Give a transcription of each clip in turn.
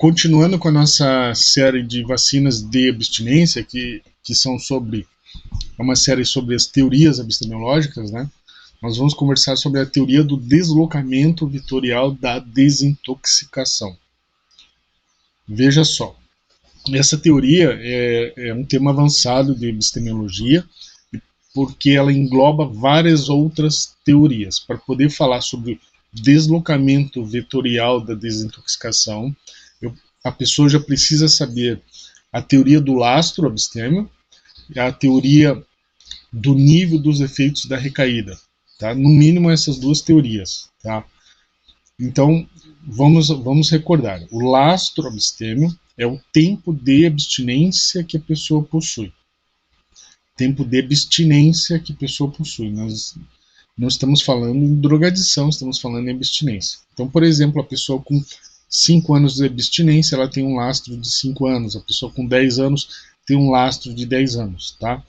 Continuando com a nossa série de vacinas de abstinência, que são uma série sobre as teorias epistemológicas, né? Nós vamos conversar sobre a teoria do deslocamento vetorial da desintoxicação. Veja só, essa teoria é um tema avançado de epistemologia, porque ela engloba várias outras teorias. Para poder falar sobre deslocamento vetorial da desintoxicação, a pessoa já precisa saber a teoria do lastro abstêmio, a teoria do nível dos efeitos da recaída. Tá? No mínimo essas duas teorias. Tá? Então, vamos recordar. O lastro abstêmio é o tempo de abstinência que a pessoa possui. Tempo de abstinência que a pessoa possui. Nós não estamos falando em drogadição, estamos falando em abstinência. Então, por exemplo, a pessoa com 5 anos de abstinência, ela tem um lastro de 5 anos. A pessoa com 10 anos tem um lastro de 10 anos. Tá?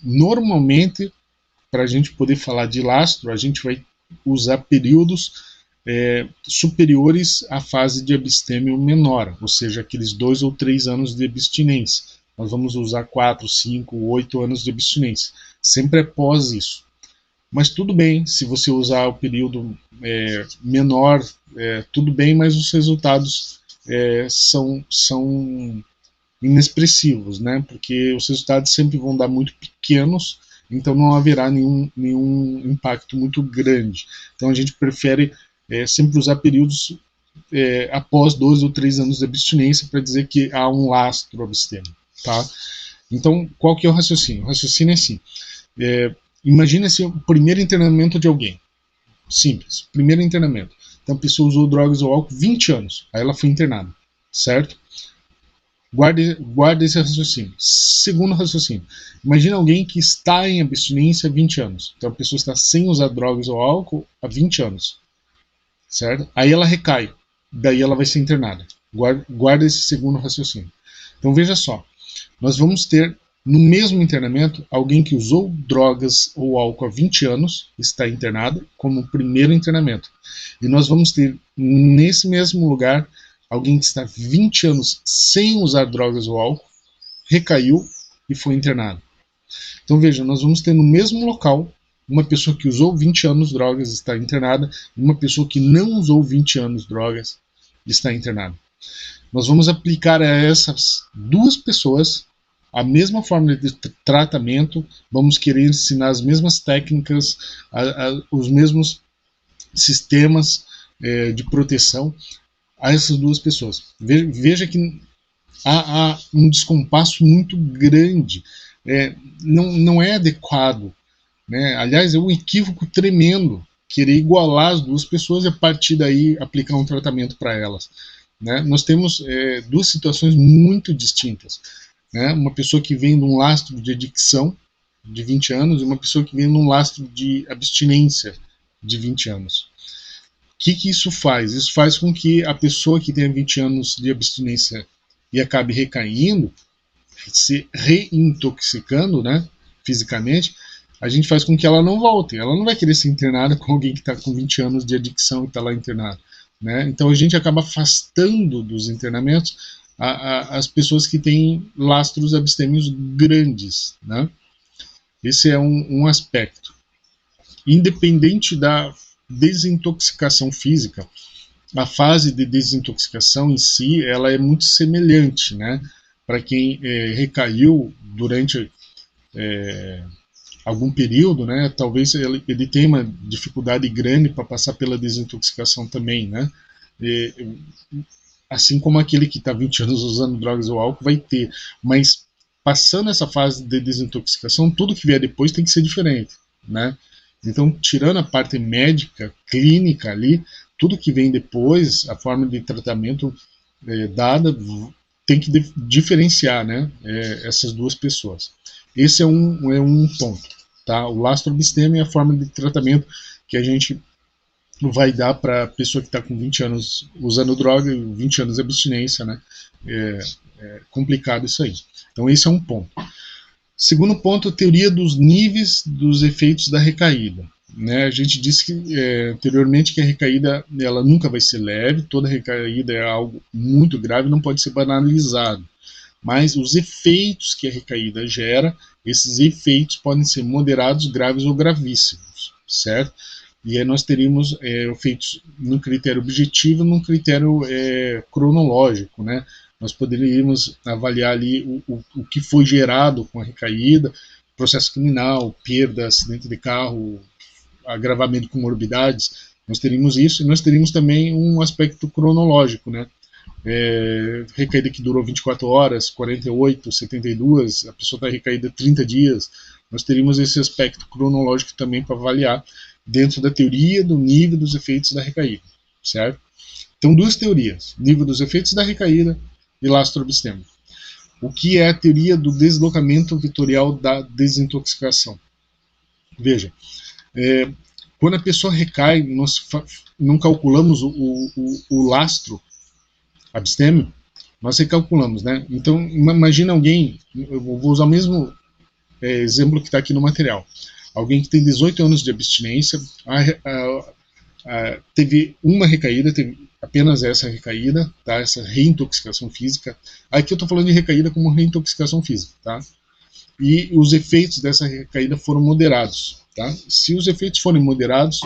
Normalmente, para a gente poder falar de lastro, a gente vai usar períodos superiores à fase de abstêmio menor, ou seja, aqueles 2 ou 3 anos de abstinência. Nós vamos usar 4, 5, 8 anos de abstinência. Sempre após isso. Mas tudo bem, se você usar o período menor, tudo bem, mas os resultados são inexpressivos, né? Porque os resultados sempre vão dar muito pequenos, então não haverá nenhum impacto muito grande. Então a gente prefere sempre usar períodos após 2 ou 3 anos de abstinência para dizer que há um lastro abstêmio. Tá? Então, qual que é o raciocínio? O raciocínio é assim. Imagina-se o primeiro internamento de alguém. Simples. Primeiro internamento. Então a pessoa usou drogas ou álcool 20 anos. Aí ela foi internada. Certo? Guarda esse raciocínio. Segundo raciocínio. Imagina alguém que está em abstinência há 20 anos. Então a pessoa está sem usar drogas ou álcool há 20 anos. Certo? Aí ela recai. Daí ela vai ser internada. Guarda esse segundo raciocínio. Então veja só. Nós vamos ter no mesmo internamento, alguém que usou drogas ou álcool há 20 anos está internado como primeiro internamento. E nós vamos ter, nesse mesmo lugar, alguém que está 20 anos sem usar drogas ou álcool, recaiu e foi internado. Então veja, nós vamos ter no mesmo local uma pessoa que usou 20 anos drogas está internada e uma pessoa que não usou 20 anos drogas está internada. Nós vamos aplicar a essas duas pessoas a mesma forma de tratamento, vamos querer ensinar as mesmas técnicas, os mesmos sistemas de proteção a essas duas pessoas. Veja que há um descompasso muito grande, não é adequado, né? Aliás, é um equívoco tremendo querer igualar as duas pessoas e a partir daí aplicar um tratamento para elas. Né? Nós temos duas situações muito distintas. Né? Uma pessoa que vem de um lastro de adicção de 20 anos e uma pessoa que vem de um lastro de abstinência de 20 anos. O que isso faz? Isso faz com que a pessoa que tenha 20 anos de abstinência e acabe recaindo, se reintoxicando, né, fisicamente, a gente faz com que ela não volte. Ela não vai querer ser internada com alguém que está com 20 anos de adicção e está lá internado. Né? Então a gente acaba afastando dos internamentos as pessoas que têm lastros abstêmios grandes. Né? Esse é um aspecto. Independente da desintoxicação física, a fase de desintoxicação em si ela é muito semelhante. Né? Para quem recaiu durante algum período, né, talvez ele tenha uma dificuldade grande para passar pela desintoxicação também. Né? Assim como aquele que está 20 anos usando drogas ou álcool vai ter, mas passando essa fase de desintoxicação, tudo que vier depois tem que ser diferente, né? Então, tirando a parte médica, clínica ali, tudo que vem depois, a forma de tratamento dada, tem que diferenciar, né, essas duas pessoas. Esse é um ponto. Tá? O lastro abstêmio é a forma de tratamento que a gente vai dar para a pessoa que está com 20 anos usando droga e 20 anos de abstinência, né? É complicado isso aí. Então esse é um ponto. Segundo ponto, a teoria dos níveis dos efeitos da recaída. né? A gente disse que, anteriormente, que a recaída ela nunca vai ser leve, toda recaída é algo muito grave, não pode ser banalizado. Mas os efeitos que a recaída gera, esses efeitos podem ser moderados, graves ou gravíssimos, certo? E aí nós teríamos efeitos num critério objetivo, num critério cronológico, né? Nós poderíamos avaliar ali o que foi gerado com a recaída, processo criminal, perda, acidente de carro, agravamento com morbidades, nós teríamos isso, e nós teríamos também um aspecto cronológico, né? Recaída que durou 24 horas, 48, 72, a pessoa está recaída 30 dias, nós teríamos esse aspecto cronológico também para avaliar dentro da teoria do nível dos efeitos da recaída, certo? Então, duas teorias, nível dos efeitos da recaída e lastro epistêmico. O que é a teoria do deslocamento vetorial da desintoxicação? Veja, quando a pessoa recai, nós não calculamos o lastro abstêmio, nós recalculamos, né? Então, imagina alguém, eu vou usar o mesmo exemplo que está aqui no material. Alguém que tem 18 anos de abstinência, teve uma recaída, teve apenas essa recaída, tá? Essa reintoxicação física. Aqui eu estou falando de recaída como reintoxicação física, tá? E os efeitos dessa recaída foram moderados, tá? Se os efeitos forem moderados,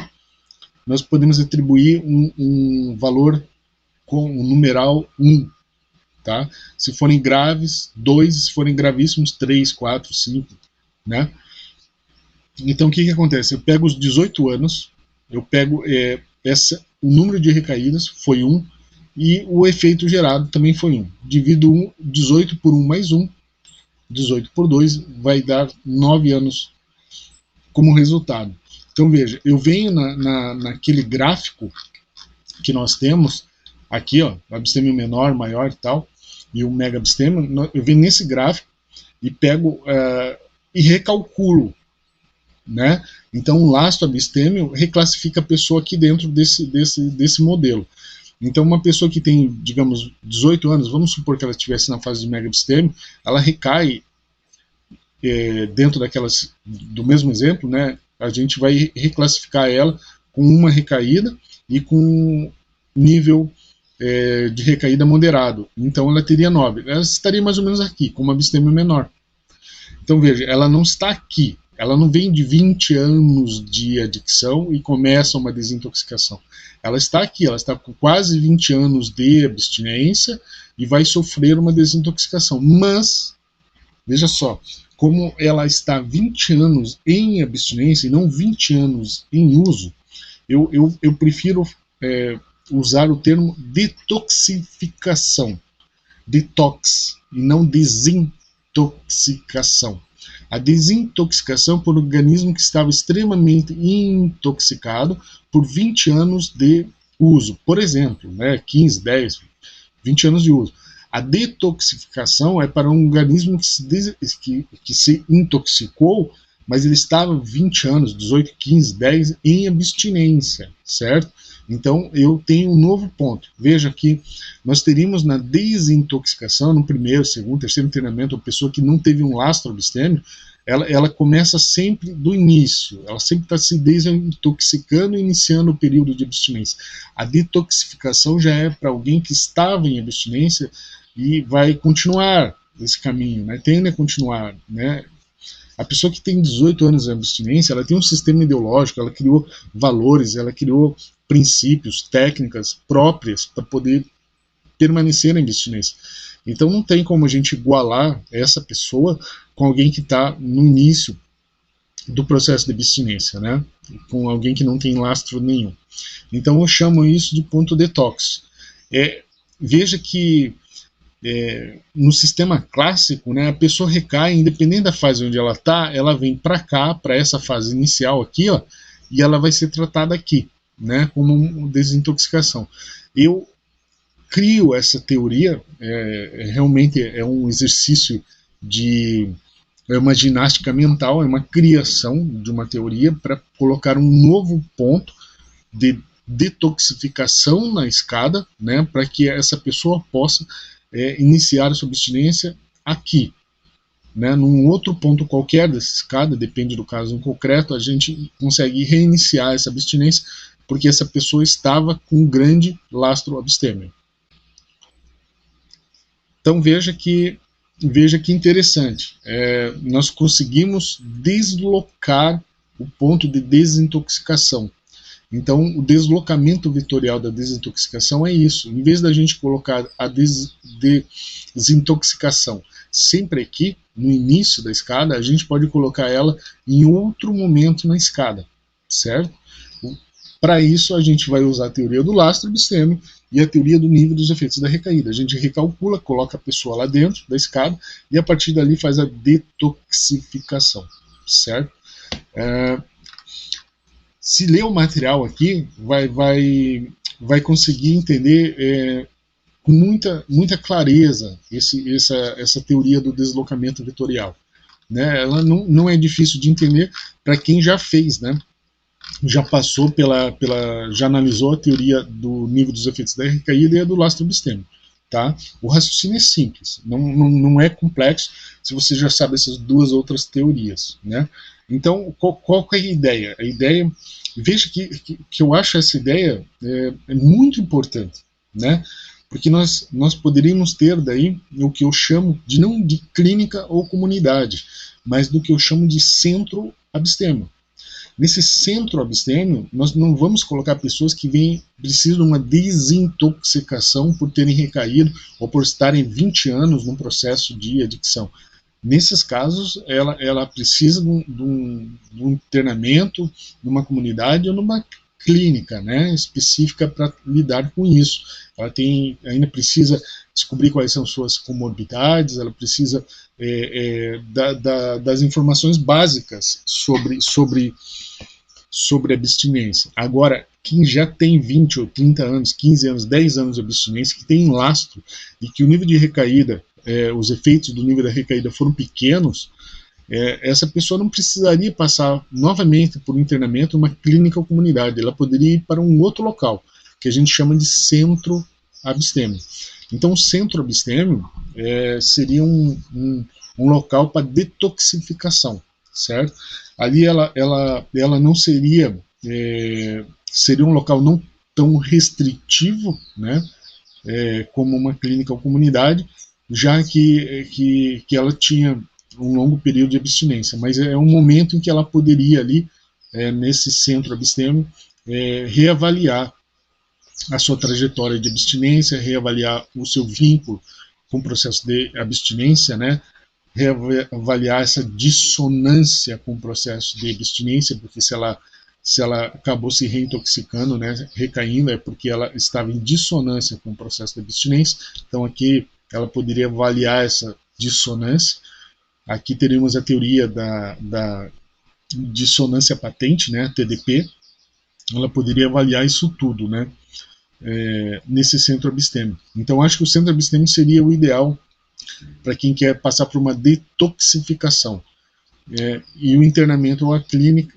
nós podemos atribuir um valor com o numeral 1, tá? Se forem graves, 2, se forem gravíssimos, 3, 4, 5, né? Então, o que acontece? Eu pego os 18 anos, eu pego o número de recaídas, foi 1, e o efeito gerado também foi 1. Divido 18 por 1 mais 1, 18 por 2, vai dar 9 anos como resultado. Então, veja, eu venho naquele gráfico que nós temos, aqui, ó, abstêmio menor, maior e tal, e o mega abstêmio, eu venho nesse gráfico e pego e recalculo, né? Então, o lastro abstêmio reclassifica a pessoa aqui dentro desse modelo. Então, uma pessoa que tem, digamos, 18 anos, vamos supor que ela estivesse na fase de mega abstêmio, ela recai dentro daquelas, do mesmo exemplo, né? A gente vai reclassificar ela com uma recaída e com nível de recaída moderado. Então ela teria 9. Ela estaria mais ou menos aqui, com uma abstêmio menor. Então veja, ela não está aqui. Ela não vem de 20 anos de adicção e começa uma desintoxicação. Ela está aqui, ela está com quase 20 anos de abstinência e vai sofrer uma desintoxicação. Mas, veja só, como ela está 20 anos em abstinência e não 20 anos em uso, eu prefiro usar o termo detoxificação, detox, e não desintoxicação. A desintoxicação por um organismo que estava extremamente intoxicado por 20 anos de uso, por exemplo, né, 15, 10, 20 anos de uso. A detoxificação é para um organismo que se intoxicou, mas ele estava 20 anos, 18, 15, 10 em abstinência, certo? Então eu tenho um novo ponto. Veja que nós teríamos na desintoxicação, no primeiro, segundo, terceiro treinamento, a pessoa que não teve um lastro abstêmio, ela começa sempre do início, ela sempre está se desintoxicando e iniciando o período de abstinência. A detoxificação já é para alguém que estava em abstinência e vai continuar esse caminho, né? Tende a continuar, né? A pessoa que tem 18 anos de abstinência, ela tem um sistema ideológico, ela criou valores, ela criou princípios, técnicas próprias para poder permanecer na abstinência. Então não tem como a gente igualar essa pessoa com alguém que está no início do processo de abstinência, né? Com alguém que não tem lastro nenhum. Então eu chamo isso de ponto detox. Veja que no sistema clássico, né, a pessoa recai, independente da fase onde ela está, ela vem para cá, para essa fase inicial aqui, ó, e ela vai ser tratada aqui, né, como uma desintoxicação. Eu crio essa teoria, realmente é um exercício é uma ginástica mental, é uma criação de uma teoria para colocar um novo ponto de detoxificação na escada, né, para que essa pessoa possa iniciar a sua abstinência aqui, né, num outro ponto qualquer dessa escada, depende do caso em concreto, a gente consegue reiniciar essa abstinência, porque essa pessoa estava com um grande lastro abstêmio. Então veja que interessante, nós conseguimos deslocar o ponto de desintoxicação. Então, o deslocamento vetorial da desintoxicação é isso. Em vez da gente colocar a desintoxicação sempre aqui, no início da escada, a gente pode colocar ela em outro momento na escada, certo? Para isso, a gente vai usar a teoria do lastro abstêmio e a teoria do nível dos efeitos da recaída. A gente recalcula, coloca a pessoa lá dentro da escada e a partir dali faz a detoxificação, certo? Se ler o material aqui, vai conseguir entender com muita clareza essa teoria do deslocamento vetorial. Né? Ela não é difícil de entender para quem já fez, né? Já passou já analisou a teoria do nível dos efeitos da recaída e a do lastro abstêmio. Tá? O raciocínio é simples, não é complexo se você já sabe essas duas outras teorias. Né? Então, qual é a ideia? A ideia, veja que eu acho essa ideia muito importante, né? Porque nós poderíamos ter daí o que eu chamo de não de clínica ou comunidade, mas do que eu chamo de centro abstêmio. Nesse centro abstêmio, nós não vamos colocar pessoas que precisam de uma desintoxicação por terem recaído ou por estarem 20 anos num processo de adicção. Nesses casos, ela precisa de um internamento numa comunidade ou numa clínica, né, específica para lidar com isso. Ela ainda precisa descobrir quais são suas comorbidades, ela precisa das informações básicas sobre abstinência. Agora, quem já tem 20 ou 30 anos, 15 anos, 10 anos de abstinência, que tem lastro e que o nível de recaída, os efeitos do nível da recaída foram pequenos, essa pessoa não precisaria passar novamente por internamento numa clínica ou comunidade, ela poderia ir para um outro local, que a gente chama de centro abstêmio. Então, o centro abstêmio seria um local para detoxificação, certo? Ali ela não seria um local não tão restritivo, né, como uma clínica ou comunidade, já que ela tinha um longo período de abstinência, mas é um momento em que ela poderia ali, nesse centro abstêmio, reavaliar a sua trajetória de abstinência, reavaliar o seu vínculo com o processo de abstinência, né, reavaliar essa dissonância com o processo de abstinência, porque se ela acabou se reintoxicando, né, recaindo, é porque ela estava em dissonância com o processo de abstinência. Então aqui ela poderia avaliar essa dissonância. Aqui teríamos a teoria da dissonância patente, né, TDP. Ela poderia avaliar isso tudo, né, nesse centro abstêmio. Então acho que o centro abstêmio seria o ideal para quem quer passar por uma detoxificação. E o internamento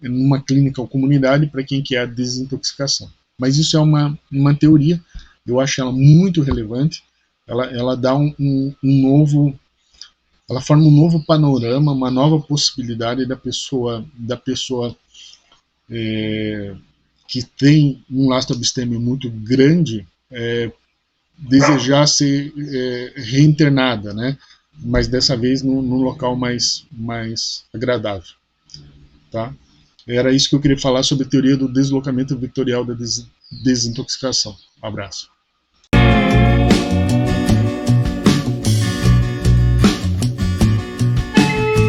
numa clínica ou comunidade para quem quer a desintoxicação. Mas isso é uma teoria, eu acho ela muito relevante, ela dá ela forma um novo panorama, uma nova possibilidade da pessoa que tem um lastro abstêmio muito grande desejar ser reinternada, né? Mas dessa vez num local mais agradável. Tá? Era isso que eu queria falar sobre a teoria do deslocamento vetorial da desintoxicação. Um abraço.